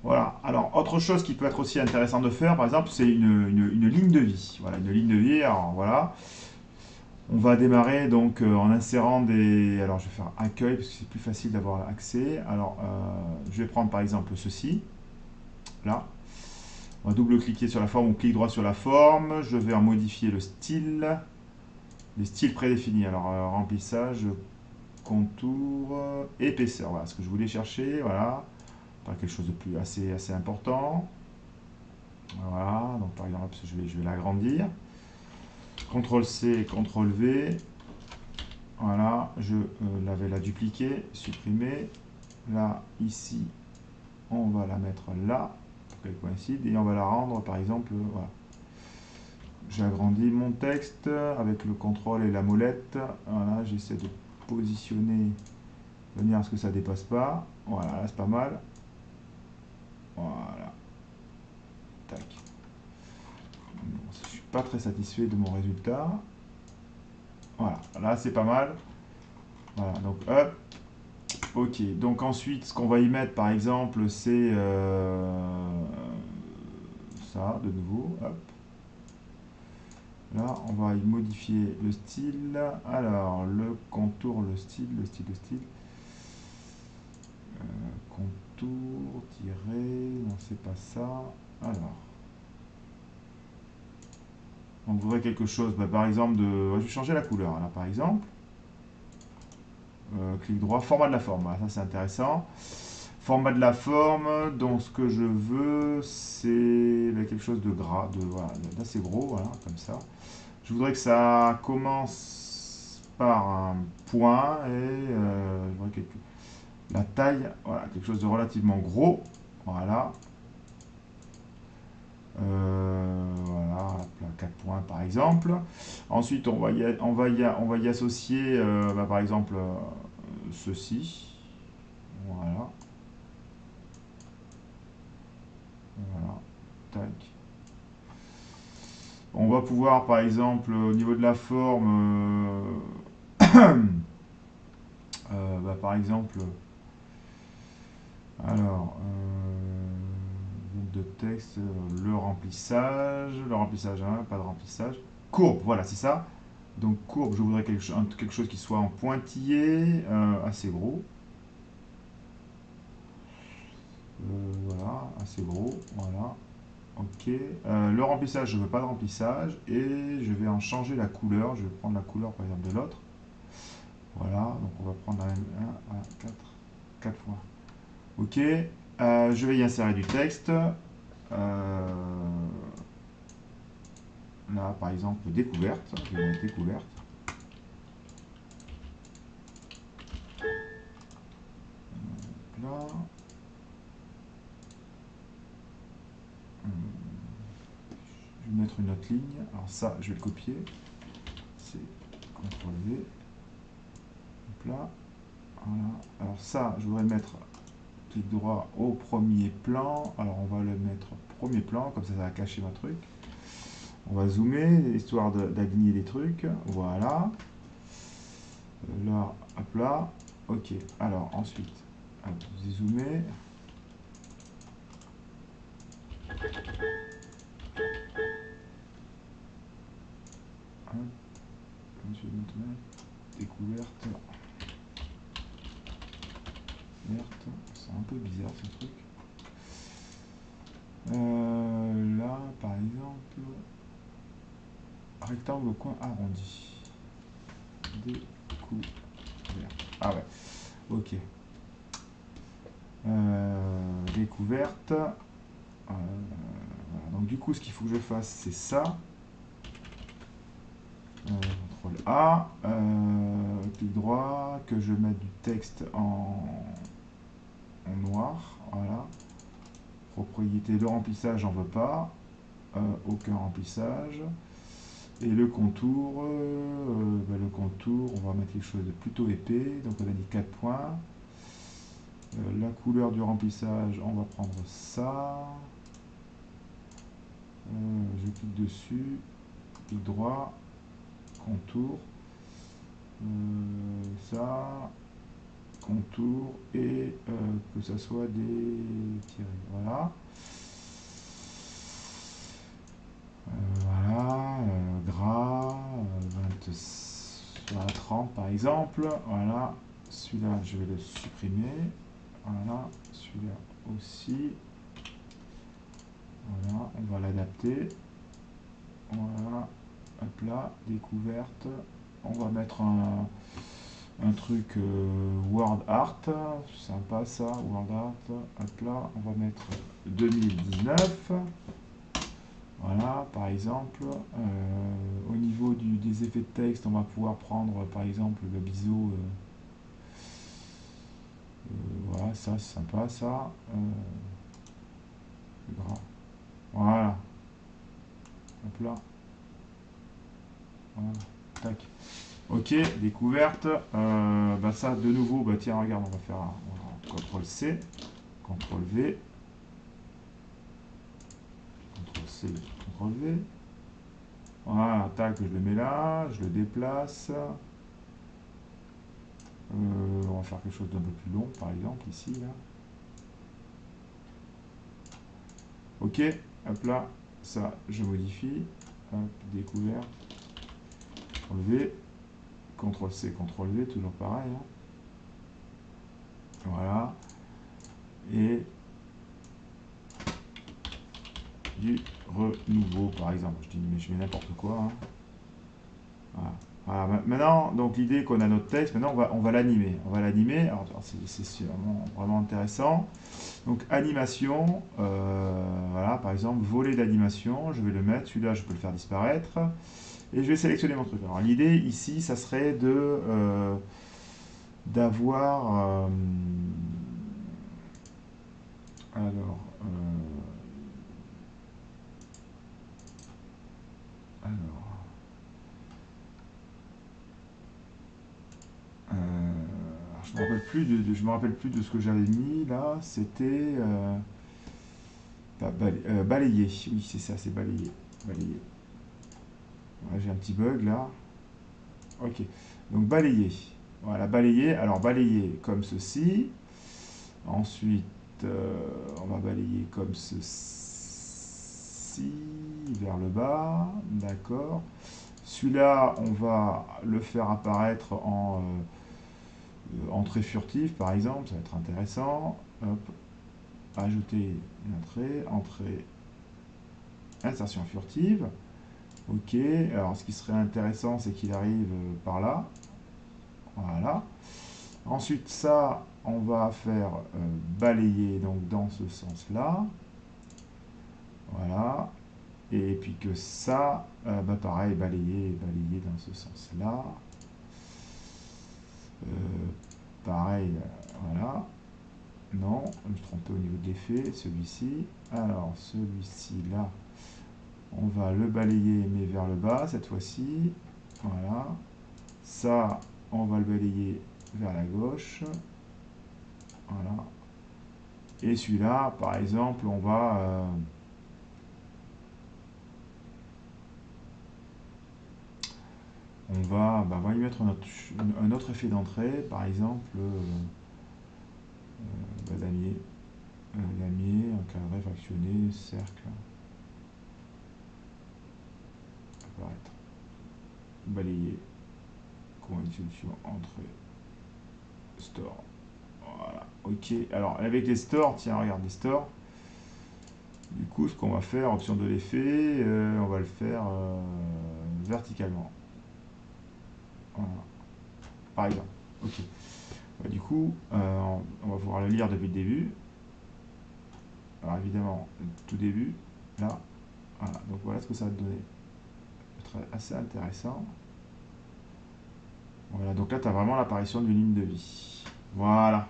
Voilà. Alors, autre chose qui peut être aussi intéressant de faire, par exemple, c'est une ligne de vie. Voilà, une ligne de vie. Alors, voilà. On va démarrer donc en insérant des. Alors, je vais faire accueil parce que c'est plus facile d'avoir accès. Alors, je vais prendre par exemple ceci. Là. On va double-cliquer sur la forme ou clic droit sur la forme. Je vais en modifier le style. Les styles prédéfinis. Alors, remplissage, contour, épaisseur. Voilà ce que je voulais chercher. Voilà. Pas quelque chose de plus assez important. Voilà. Donc, par exemple, je vais l'agrandir. CTRL C, CTRL V. Voilà. Je l'avais la dupliquer, supprimer. Là, ici, on va la mettre là pour qu'elle coïncide et on va la rendre par exemple. Voilà. J'agrandis mon texte avec le contrôle et la molette. Voilà, j'essaie de positionner de manière à ce que ça ne dépasse pas. Voilà, là c'est pas mal. Voilà. Tac. Bon, je suis pas très satisfait de mon résultat. Voilà, là c'est pas mal. Voilà, donc hop. Ok, donc ensuite ce qu'on va y mettre par exemple c'est ça de nouveau. Hop. Là, on va y modifier le style. Alors, le contour, le style, le style, le style. Contour, tirer, non, c'est pas ça. Alors, on voudrait quelque chose, bah, par exemple, de. Je vais changer la couleur, là, par exemple. Clic droit, format de la forme. Voilà, ça, c'est intéressant. Format de la forme, donc ce que je veux, c'est bah, quelque chose de gras, voilà, d'assez gros, voilà, comme ça. Je voudrais que ça commence par un point et je voudrais la taille, voilà, quelque chose de relativement gros. Voilà. Voilà, 4 points par exemple. Ensuite, on va y associer, bah, par exemple, ceci. Voilà. Voilà. Tac. On va pouvoir, par exemple, au niveau de la forme, bah, par exemple, alors, de texte, le remplissage, hein, pas de remplissage. Courbe, voilà, c'est ça. Donc courbe, je voudrais quelque chose qui soit en pointillé, assez gros. Voilà, assez gros, voilà. Ok. Le remplissage, je ne veux pas de remplissage. Et je vais en changer la couleur. Je vais prendre la couleur, par exemple, de l'autre. Voilà, donc on va prendre la même 1 à 4 fois. Ok. Je vais y insérer du texte. Là, par exemple, découverte. Je vais mettre découverte. Là. Je vais mettre une autre ligne. Alors ça, je vais le copier. C'est CTRL V. Hop là. Voilà. Alors ça, je voudrais mettre clic droit au premier plan. Alors on va le mettre premier plan, comme ça va cacher ma truc. On va zoomer, histoire d'aligner les trucs. Voilà. Là, hop là. Ok. Alors ensuite, hop, zoomer. Hop, je vais mettre découverte. Verte. C'est un peu bizarre ce truc. Là, par exemple, rectangle au coin arrondi. Découverte. Ah ouais, ok. Découverte. Voilà. Donc du coup, ce qu'il faut que je fasse, c'est ça. CTRL A. Clic droit, que je mette du texte en noir. Voilà. Propriété de remplissage, j'en veux pas. Aucun remplissage. Et le contour, le contour, on va mettre quelque chose de plutôt épais. Donc on a dit 4 points. La couleur du remplissage, on va prendre ça. Je clique dessus, clic droit, contour. Ça, contours et que ça soit des tirés. Voilà. Voilà, gras, 20, 30 par exemple. Voilà, celui-là, je vais le supprimer. Voilà, celui-là aussi. Voilà, on va l'adapter. Voilà, hop là, découverte. On va mettre un truc Word Art. Sympa ça, Word Art. Hop là, on va mettre 2019. Voilà, par exemple, au niveau des effets de texte, on va pouvoir prendre par exemple le biseau. Voilà, ça c'est sympa ça. Plus gras. Voilà, hop là. Voilà, tac. Ok, découverte. Bah ça, de nouveau, bah tiens, regarde, on va faire un CTRL-C, CTRL-V, CTRL-C, CTRL-V. Voilà, tac, je le mets là, je le déplace. On va faire quelque chose d'un peu plus long, par exemple, ici, là. Ok, hop là, ça, je modifie. Hop, découverte. CTRL-V, CTRL-C, CTRL-V, toujours pareil. Hein. Voilà. Et du renouveau, par exemple. Je dis, mais je mets n'importe quoi. Hein. Voilà. Voilà. Maintenant, donc l'idée qu'on a notre texte, maintenant on va l'animer. On va l'animer. Alors c'est vraiment intéressant. Donc animation, voilà, par exemple, volet d'animation, je vais le mettre, celui-là je peux le faire disparaître. Et je vais sélectionner mon truc. Alors l'idée ici, ça serait de d'avoir alors alors je me rappelle plus je me rappelle plus de ce que j'avais mis là. C'était balayer. Oui, c'est ça, c'est balayer. Balayer. Ouais, j'ai un petit bug là. Ok. Donc balayer. Voilà, balayer. Alors balayer comme ceci. Ensuite, on va balayer comme ceci vers le bas. D'accord. Celui-là, on va le faire apparaître en entrée furtive, par exemple. Ça va être intéressant. Hop. Ajouter une entrée, insertion furtive. Ok. Alors, ce qui serait intéressant, c'est qu'il arrive par là. Voilà. Ensuite, ça, on va faire balayer donc dans ce sens-là. Voilà. Et puis que ça, bah pareil, balayer dans ce sens-là. Pareil, voilà. Non, je me suis trompé au niveau de l'effet, celui-ci. Alors, celui-ci, là, on va le balayer, mais vers le bas, cette fois-ci. Voilà. Ça, on va le balayer vers la gauche. Voilà. Et celui-là, par exemple, on va on va y mettre un autre effet d'entrée, par exemple, damier, encadré, fractionné, cercle, apparaître, balayer, commande dissolution, entrée, store. Voilà, ok. Alors, avec les stores, tiens, regarde les stores. Du coup, ce qu'on va faire, option de l'effet, on va le faire verticalement. Voilà, par exemple. Ok. Du coup, on va pouvoir le lire depuis le début. Alors évidemment, tout début, là, voilà. Donc voilà ce que ça va te donner. Ça va être assez intéressant. Voilà, donc là, tu as vraiment l'apparition d'une ligne de vie. Voilà.